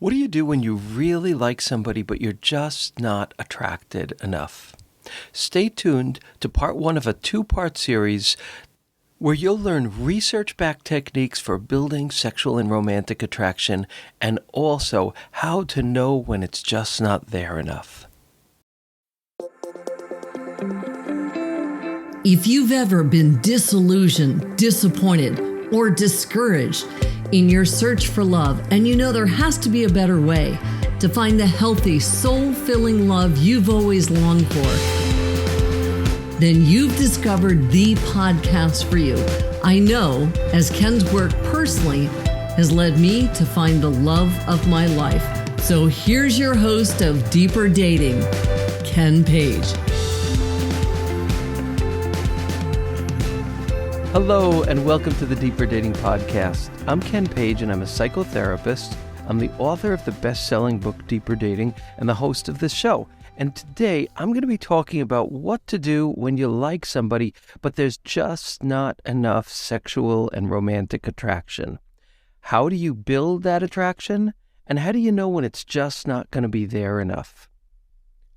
What do you do when you really like somebody but you're just not attracted enough? Stay tuned to part one of a two-part series where you'll learn research-backed techniques for building sexual and romantic attraction and also how to know when it's just not there enough. If you've ever been disillusioned, disappointed, or discouraged in your search for love, and you know there has to be a better way to find the healthy, soul-filling love you've always longed for, then you've discovered the podcast for you. I know, as Ken's work personally has led me to find the love of my life. So here's your host of Deeper Dating, Ken Page. Hello and welcome to the Deeper Dating Podcast. I'm Ken Page and I'm a psychotherapist. I'm the author of the best-selling book Deeper Dating and the host of this show. And today I'm going to be talking about what to do when you like somebody, but there's just not enough sexual and romantic attraction. How do you build that attraction? And how do you know when it's just not going to be there enough?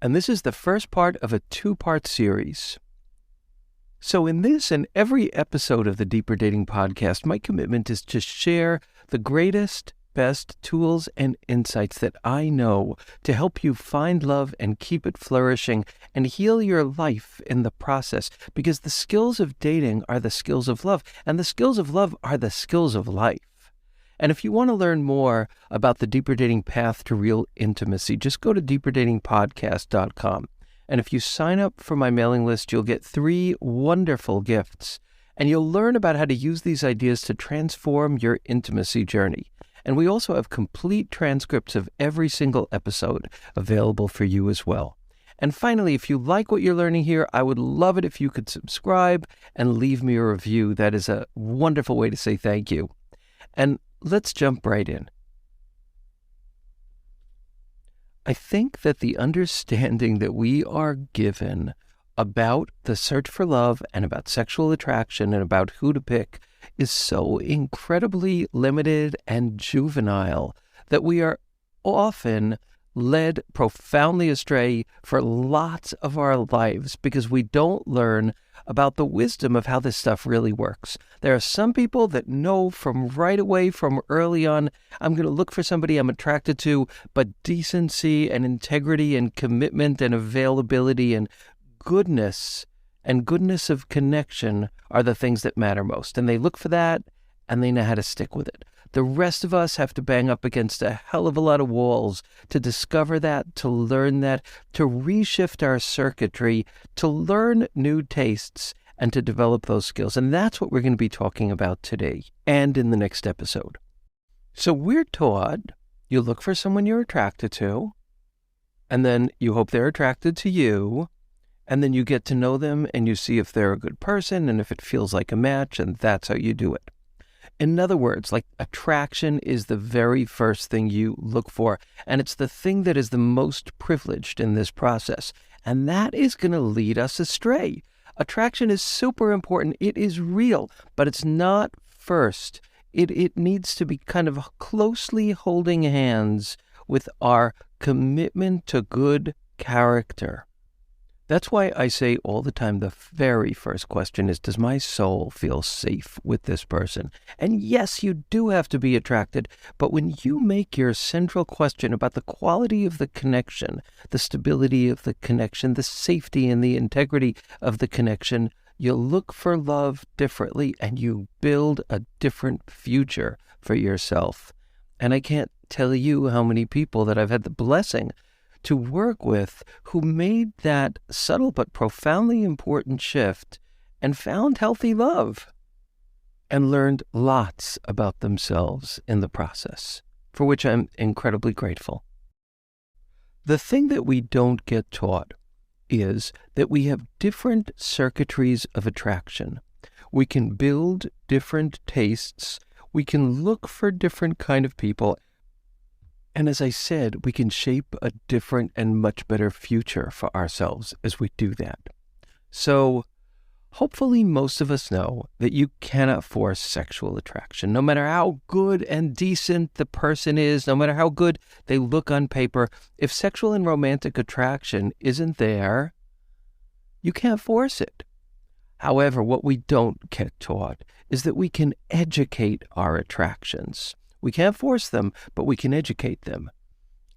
And this is the first part of a two-part series. So in this and every episode of the Deeper Dating Podcast, my commitment is to share the greatest, best tools and insights that I know to help you find love and keep it flourishing and heal your life in the process. Because the skills of dating are the skills of love, and the skills of love are the skills of life. And if you want to learn more about the Deeper Dating path to real intimacy, just go to deeperdatingpodcast.com. And if you sign up for my mailing list, you'll get 3 wonderful gifts. And you'll learn about how to use these ideas to transform your intimacy journey. And we also have complete transcripts of every single episode available for you as well. And finally, if you like what you're learning here, I would love it if you could subscribe and leave me a review. That is a wonderful way to say thank you. And let's jump right in. I think that the understanding that we are given about the search for love and about sexual attraction and about who to pick is so incredibly limited and juvenile that we are often led profoundly astray for lots of our lives because we don't learn about the wisdom of how this stuff really works. There are some people that know from right away, from early on, I'm going to look for somebody I'm attracted to, but decency and integrity and commitment and availability and goodness of connection are the things that matter most. And they look for that and they know how to stick with it. The rest of us have to bang up against a hell of a lot of walls to discover that, to learn that, to reshift our circuitry, to learn new tastes, and to develop those skills. And that's what we're going to be talking about today and in the next episode. So we're taught you look for someone you're attracted to, and then you hope they're attracted to you, and then you get to know them and you see if they're a good person and if it feels like a match, and that's how you do it. In other words, like attraction is the very first thing you look for, and it's the thing that is the most privileged in this process, and that is going to lead us astray. Attraction is super important. It is real, but it's not first. It needs to be kind of closely holding hands with our commitment to good character. That's why I say all the time the very first question is, does my soul feel safe with this person? And yes, you do have to be attracted, but when you make your central question about the quality of the connection, the stability of the connection, the safety and the integrity of the connection, you look for love differently and you build a different future for yourself. And I can't tell you how many people that I've had the blessing to work with who made that subtle but profoundly important shift and found healthy love and learned lots about themselves in the process, for which I'm incredibly grateful. The thing that we don't get taught is that we have different circuitries of attraction. We can build different tastes. We can look for different kind of people. And as I said, we can shape a different and much better future for ourselves as we do that. So Hopefully, most of us know that you cannot force sexual attraction. No matter how good and decent the person is, no matter how good they look on paper, if sexual and romantic attraction isn't there, you can't force it. However, what we don't get taught is that we can educate our attractions. We can't force them, but we can educate them.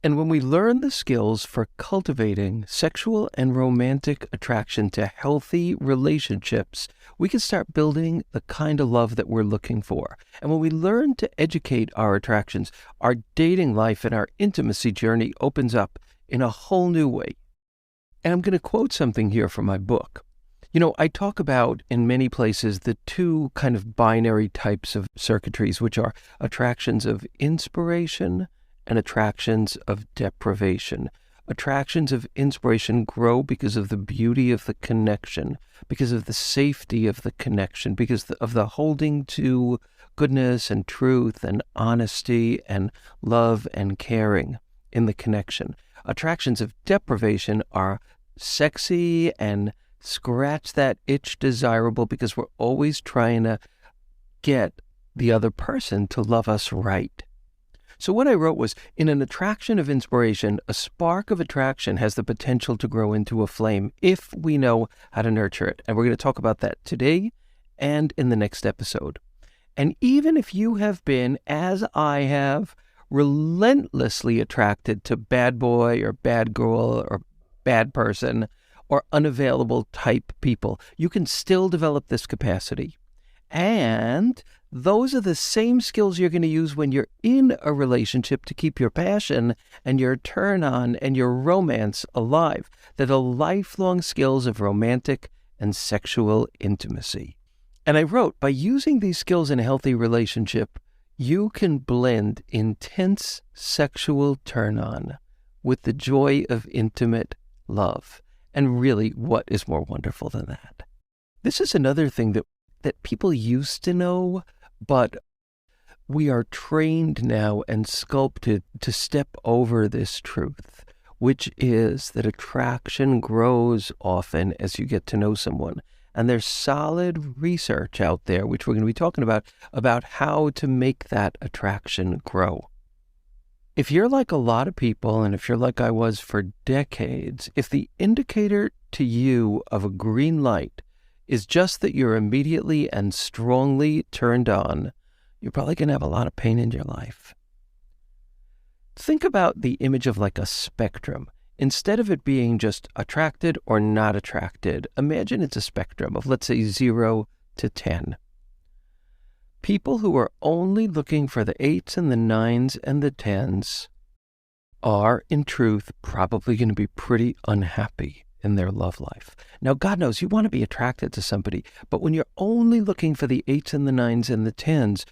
And when we learn the skills for cultivating sexual and romantic attraction to healthy relationships, we can start building the kind of love that we're looking for. And when we learn to educate our attractions, our dating life and our intimacy journey opens up in a whole new way. And I'm going to quote something here from my book. You know, I talk about in many places the two kind of binary types of circuitries, which are attractions of inspiration and attractions of deprivation. Attractions of inspiration grow because of the beauty of the connection, because of the safety of the connection, because of the holding to goodness and truth and honesty and love and caring in the connection. Attractions of deprivation are sexy and scratch that itch desirable because we're always trying to get the other person to love us right. So what I wrote was, in an attraction of inspiration, a spark of attraction has the potential to grow into a flame if we know how to nurture it. And we're going to talk about that today and in the next episode. And even if you have been, as I have, relentlessly attracted to bad boy or bad girl or bad person or unavailable type people, you can still develop this capacity. And those are the same skills you're going to use when you're in a relationship to keep your passion and your turn on and your romance alive. They're the lifelong skills of romantic and sexual intimacy. And I wrote, by using these skills in a healthy relationship, you can blend intense sexual turn on with the joy of intimate love. And really, what is more wonderful than that? This is another thing that people used to know, but we are trained now and sculpted to step over this truth, which is that attraction grows often as you get to know someone. And there's solid research out there, which we're going to be talking about how to make that attraction grow. If you're like a lot of people, and if you're like I was for decades, if the indicator to you of a green light is just that you're immediately and strongly turned on, you're probably going to have a lot of pain in your life. Think about the image of like a spectrum. Instead of it being just attracted or not attracted, imagine it's a spectrum of, let's say, 0 to 10. People who are only looking for the 8s and the 9s and the 10s are, in truth, probably going to be pretty unhappy in their love life. Now, God knows you want to be attracted to somebody, but when you're only looking for the 8s and the 9s and the 10s,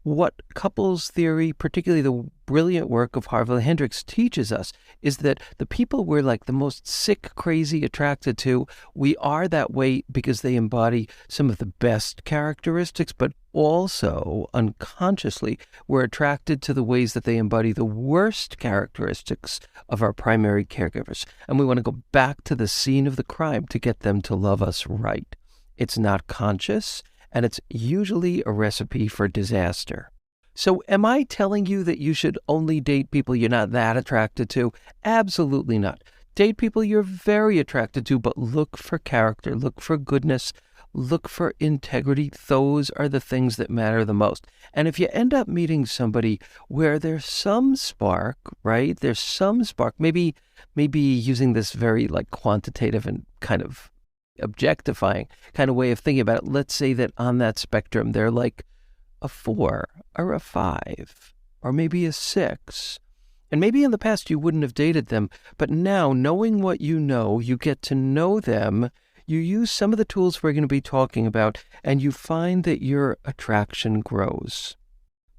what couples theory, particularly the brilliant work of Harville Hendricks, teaches us is that the people we're like the most sick, crazy attracted to, we are that way because they embody some of the best characteristics, but also unconsciously we're attracted to the ways that they embody the worst characteristics of our primary caregivers. And we want to go back to the scene of the crime to get them to love us right. It's not conscious, and it's usually a recipe for disaster. So am I telling you that you should only date people you're not that attracted to? Absolutely not. Date people you're very attracted to, but look for character, look for goodness, look for integrity. Those are the things that matter the most. And if you end up meeting somebody where there's some spark, right? There's some spark, maybe using this very like quantitative and kind of objectifying kind of way of thinking about it. Let's say that on that spectrum, they're like a 4 or a 5 or maybe a 6. And maybe in the past you wouldn't have dated them, but now knowing what you know, you get to know them, you use some of the tools we're going to be talking about, and you find that your attraction grows.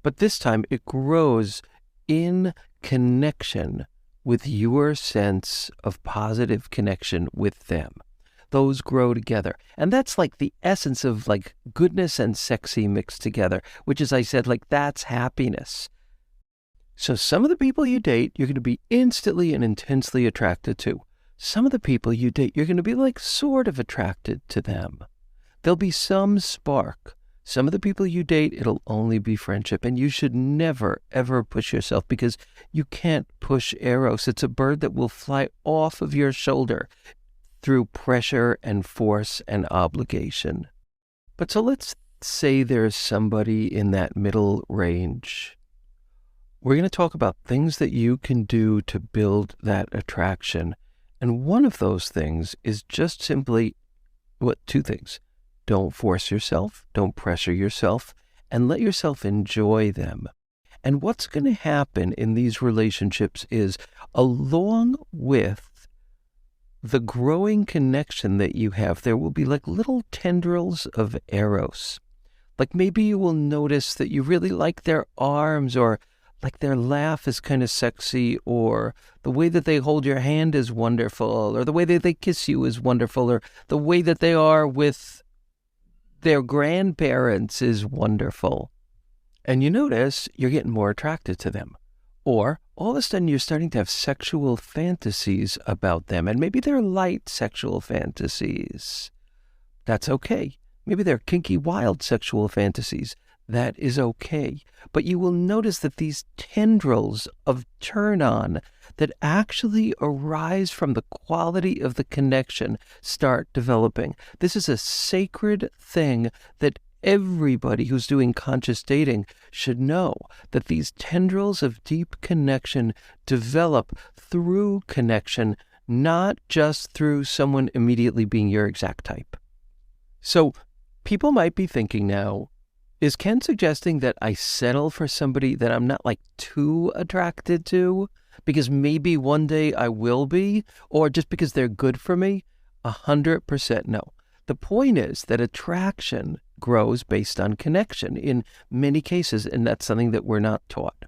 But this time it grows in connection with your sense of positive connection with them. Those grow together. And that's like the essence of like goodness and sexy mixed together, which, as I said, like that's happiness. So some of the people you date, you're going to be instantly and intensely attracted to. Some of the people you date, you're going to be like sort of attracted to them. There'll be some spark. Some of the people you date, it'll only be friendship. And you should never, ever push yourself, because you can't push Eros. It's a bird that will fly off of your shoulder through pressure and force and obligation. But so let's say there's somebody in that middle range. We're going to talk about things that you can do to build that attraction. And one of those things is just simply, two things. Don't force yourself, don't pressure yourself, and let yourself enjoy them. And what's going to happen in these relationships is, along with the growing connection that you have, there will be like little tendrils of Eros. Like maybe you will notice that you really like their arms, or like their laugh is kind of sexy, or the way that they hold your hand is wonderful, or the way that they kiss you is wonderful, or the way that they are with their grandparents is wonderful. And you notice you're getting more attracted to them. Or all of a sudden you're starting to have sexual fantasies about them, and maybe they're light sexual fantasies. That's okay. Maybe they're kinky, wild sexual fantasies. That is okay. But you will notice that these tendrils of turn-on that actually arise from the quality of the connection start developing. This is a sacred thing that everybody who's doing conscious dating should know, that these tendrils of deep connection develop through connection, not just through someone immediately being your exact type. So people might be thinking now, is Ken suggesting that I settle for somebody that I'm not like too attracted to, because maybe one day I will be, or just because they're good for me? 100% no. The point is that attraction grows based on connection in many cases, and that's something that we're not taught.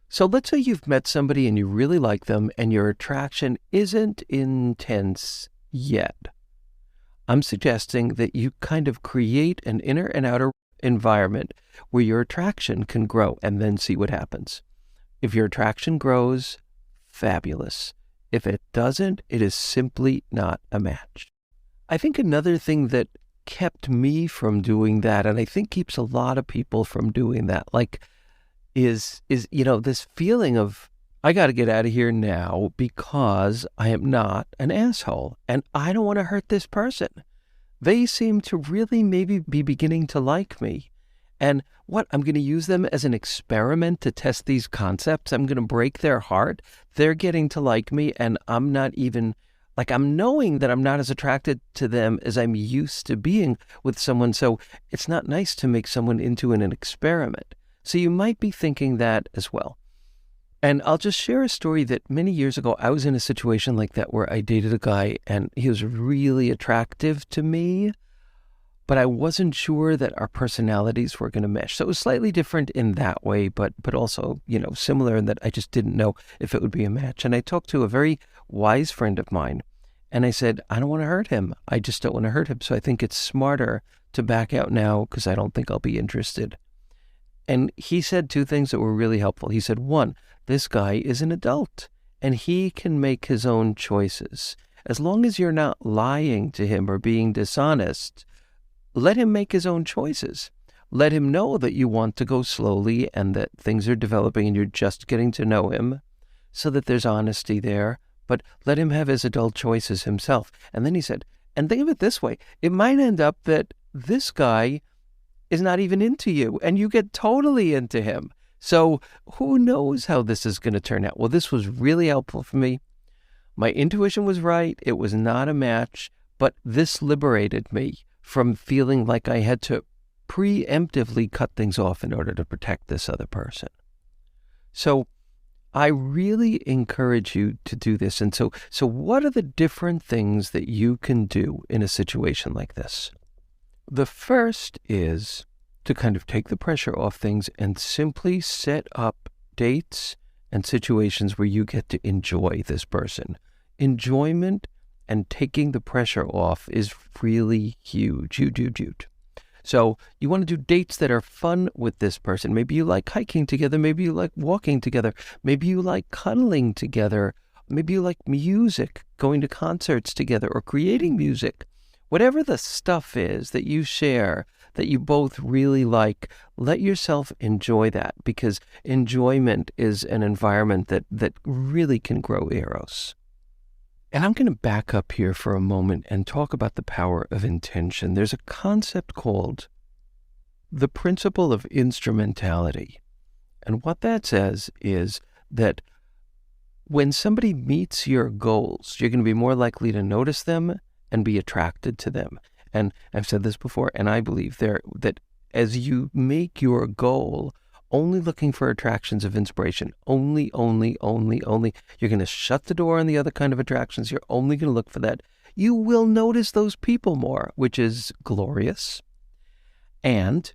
So let's say you've met somebody and you really like them, and your attraction isn't intense yet. I'm suggesting that you kind of create an inner and outer environment where your attraction can grow, and then see what happens. If your attraction grows, fabulous. If it doesn't, it is simply not a match. I think another thing that kept me from doing that, and I think keeps a lot of people from doing that, is this feeling of, I got to get out of here now because I am not an asshole and I don't want to hurt this person. They seem to really maybe be beginning to like me. And I'm going to use them as an experiment to test these concepts. I'm going to break their heart. They're getting to like me, and I'm not even, I'm knowing that I'm not as attracted to them as I'm used to being with someone. So it's not nice to make someone into an experiment. So you might be thinking that as well. And I'll just share a story that many years ago, I was in a situation like that where I dated a guy and he was really attractive to me, but I wasn't sure that our personalities were going to mesh. So it was slightly different in that way, but also, similar in that I just didn't know if it would be a match. And I talked to a very wise friend of mine and I said, I don't want to hurt him. I just don't want to hurt him. So I think it's smarter to back out now because I don't think I'll be interested. And he said two things that were really helpful. He said, one, this guy is an adult and he can make his own choices. As long as you're not lying to him or being dishonest, let him make his own choices. Let him know that you want to go slowly and that things are developing and you're just getting to know him, so that there's honesty there, but let him have his adult choices himself. And then he said, and think of it this way, it might end up that this guy is not even into you and you get totally into him. So who knows how this is going to turn out? Well, this was really helpful for me. My intuition was right. It was not a match, but this liberated me from feeling like I had to preemptively cut things off in order to protect this other person. So I really encourage you to do this. And so what are the different things that you can do in a situation like this? The first is to kind of take the pressure off things and simply set up dates and situations where you get to enjoy this person. Enjoyment and taking the pressure off is really huge. So you want to do dates that are fun with this person. Maybe you like hiking together. Maybe you like walking together. Maybe you like cuddling together. Maybe you like music, going to concerts together or creating music. Whatever the stuff is that you share that you both really like, let yourself enjoy that, because enjoyment is an environment that really can grow eros. And I'm going to back up here for a moment and talk about the power of intention. There's a concept called the principle of instrumentality. And what that says is that when somebody meets your goals, you're going to be more likely to notice them and be attracted to them. And I've said this before, and I believe that as you make your goal only looking for attractions of inspiration, only, you're going to shut the door on the other kind of attractions. You're only going to look for that. You will notice those people more, which is glorious. And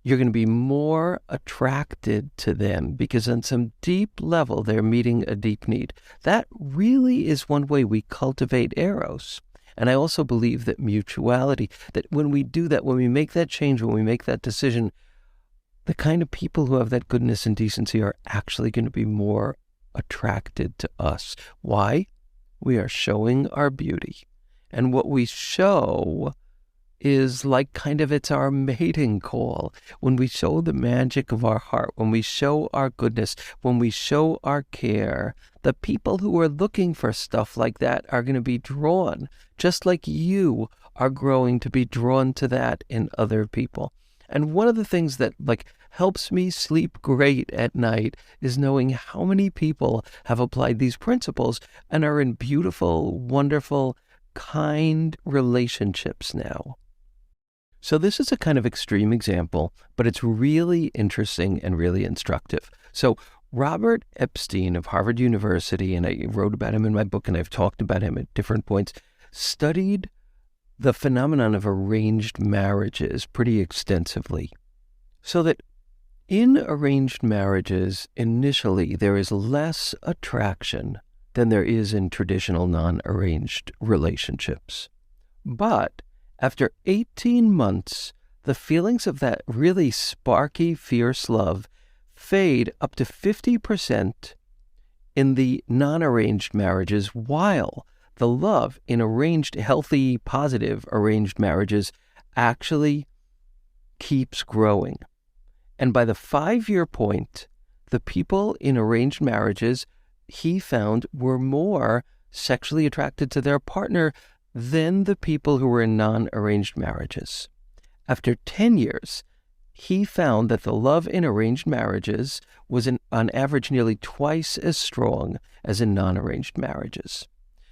you're going to be more attracted to them because on some deep level, they're meeting a deep need. That really is one way we cultivate eros. And I also believe that mutuality, that when we do that, when we make that change, when we make that decision, the kind of people who have that goodness and decency are actually going to be more attracted to us. Why? We are showing our beauty. And what we show is like kind of it's our mating call. When we show the magic of our heart, when we show our goodness, when we show our care, the people who are looking for stuff like that are going to be drawn, just like you are growing to be drawn to that in other people. And one of the things that helps me sleep great at night is knowing how many people have applied these principles and are in beautiful, wonderful, kind relationships now. So this is a kind of extreme example, but it's really interesting and really instructive. So Robert Epstein of Harvard University, and I wrote about him in my book and I've talked about him at different points, studied the phenomenon of arranged marriages pretty extensively. So that in arranged marriages, initially, there is less attraction than there is in traditional non-arranged relationships. But after 18 months, the feelings of that really sparky, fierce love fade up to 50% in the non-arranged marriages, while the love in arranged, healthy, positive arranged marriages actually keeps growing. And by the 5-year point, the people in arranged marriages, he found, were more sexually attracted to their partner than the people who were in non-arranged marriages. After 10 years, he found that the love in arranged marriages was on average nearly twice as strong as in non-arranged marriages.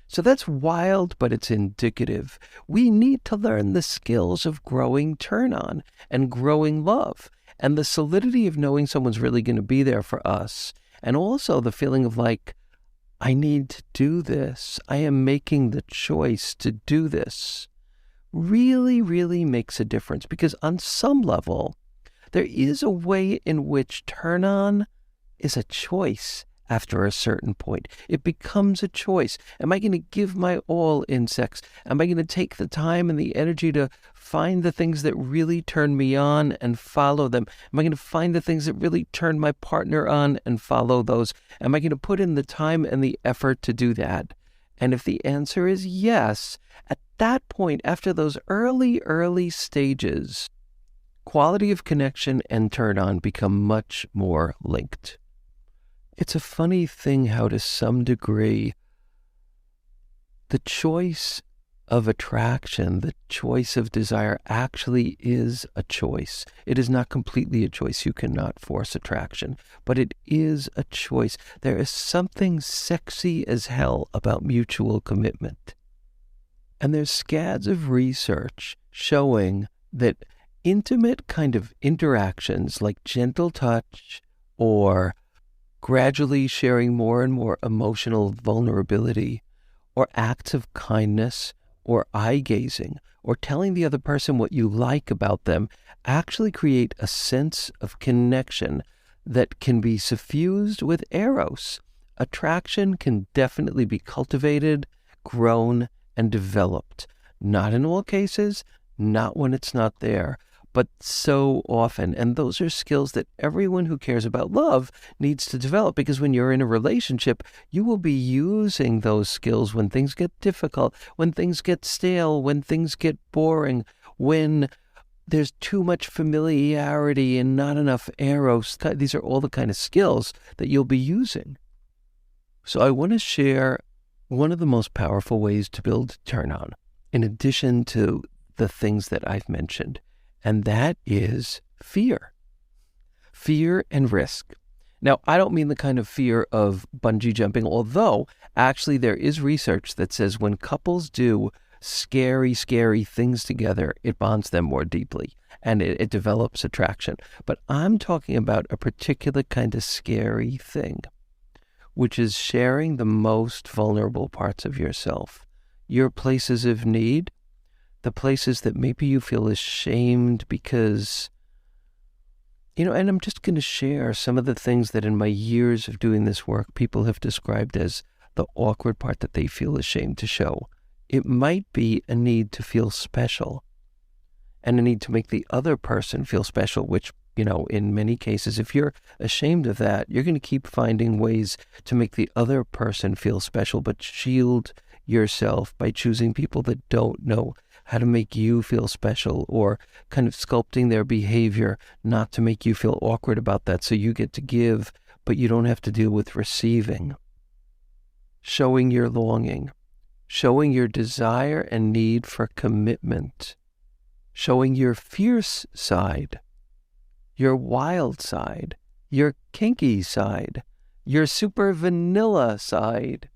So that's wild, but it's indicative. We need to learn the skills of growing turn-on and growing love and the solidity of knowing someone's really going to be there for us. And also the feeling of I need to do this. I am making the choice to do this. Really, really makes a difference because on some level, there is a way in which turn-on is a choice after a certain point. It becomes a choice. Am I going to give my all in sex? Am I going to take the time and the energy to find the things that really turn me on and follow them? Am I going to find the things that really turn my partner on and follow those? Am I going to put in the time and the effort to do that? And if the answer is yes, at that point, after those early stages, quality of connection and turn on become much more linked. It's a funny thing how, to some degree, the choice of attraction, the choice of desire actually is a choice. It is not completely a choice. You cannot force attraction, but it is a choice. There is something sexy as hell about mutual commitment. And there's scads of research showing that intimate kind of interactions like gentle touch or gradually sharing more and more emotional vulnerability, or acts of kindness, or eye-gazing, or telling the other person what you like about them, actually create a sense of connection that can be suffused with eros. Attraction can definitely be cultivated, grown, and developed. Not in all cases, not when it's not there, but so often. And those are skills that everyone who cares about love needs to develop, because when you're in a relationship, you will be using those skills when things get difficult, when things get stale, when things get boring, when there's too much familiarity and not enough eros. These are all the kind of skills that you'll be using. So I want to share one of the most powerful ways to build turn on, in addition to the things that I've mentioned, and that is fear. Fear and risk. Now, I don't mean the kind of fear of bungee jumping, although actually there is research that says when couples do scary things together, it bonds them more deeply and it develops attraction. But I'm talking about a particular kind of scary thing, which is sharing the most vulnerable parts of yourself, your places of need, the places that maybe you feel ashamed because, and I'm just going to share some of the things that in my years of doing this work, people have described as the awkward part that they feel ashamed to show. It might be a need to feel special and a need to make the other person feel special, which, in many cases, if you're ashamed of that, you're going to keep finding ways to make the other person feel special, but shield yourself by choosing people that don't know how to make you feel special, or kind of sculpting their behavior not to make you feel awkward about that, so you get to give, but you don't have to deal with receiving. Showing your longing, showing your desire and need for commitment, showing your fierce side, your wild side, your kinky side, your super vanilla side,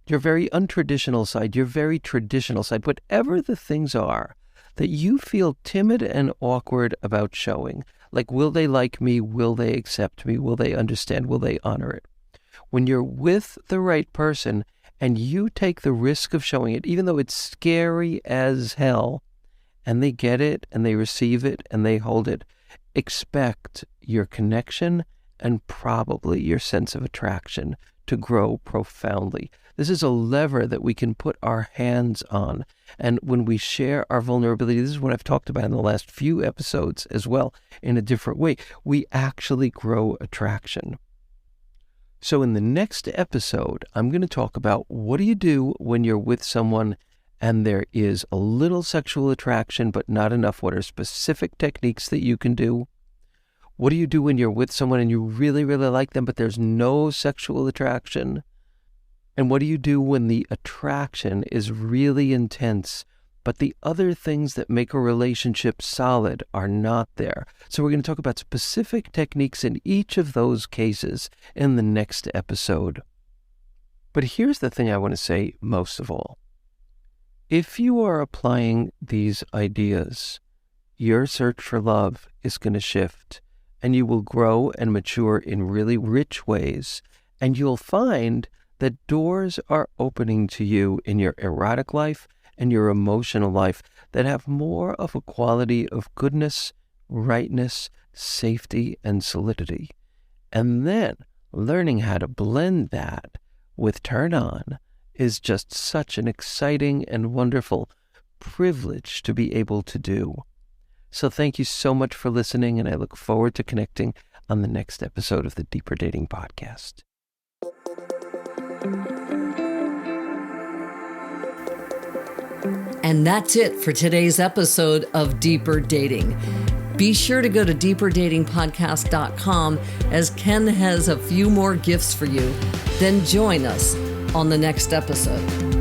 your very untraditional side, your very traditional side, whatever the things are that you feel timid and awkward about showing. Like, will they like me? Will they accept me? Will they understand? Will they honor it? When you're with the right person and you take the risk of showing it, even though it's scary as hell, and they get it and they receive it and they hold it, expect your connection and probably your sense of attraction to grow profoundly. This is a lever that we can put our hands on. And when we share our vulnerability, this is what I've talked about in the last few episodes as well, in a different way, we actually grow attraction. So in the next episode, I'm going to talk about what do you do when you're with someone and there is a little sexual attraction, but not enough. What are specific techniques that you can do? What do you do when you're with someone and you really like them, but there's no sexual attraction? And what do you do when the attraction is really intense, but the other things that make a relationship solid are not there? So we're going to talk about specific techniques in each of those cases in the next episode. But here's the thing I want to say most of all. If you are applying these ideas, your search for love is going to shift, and you will grow and mature in really rich ways, and you'll find that doors are opening to you in your erotic life and your emotional life that have more of a quality of goodness, rightness, safety, and solidity. And then learning how to blend that with turn on is just such an exciting and wonderful privilege to be able to do. So thank you so much for listening, and I look forward to connecting on the next episode of the Deeper Dating Podcast. And that's it for today's episode of Deeper Dating. Be sure to go to deeperdatingpodcast.com, as Ken has a few more gifts for you. Then join us on the next episode.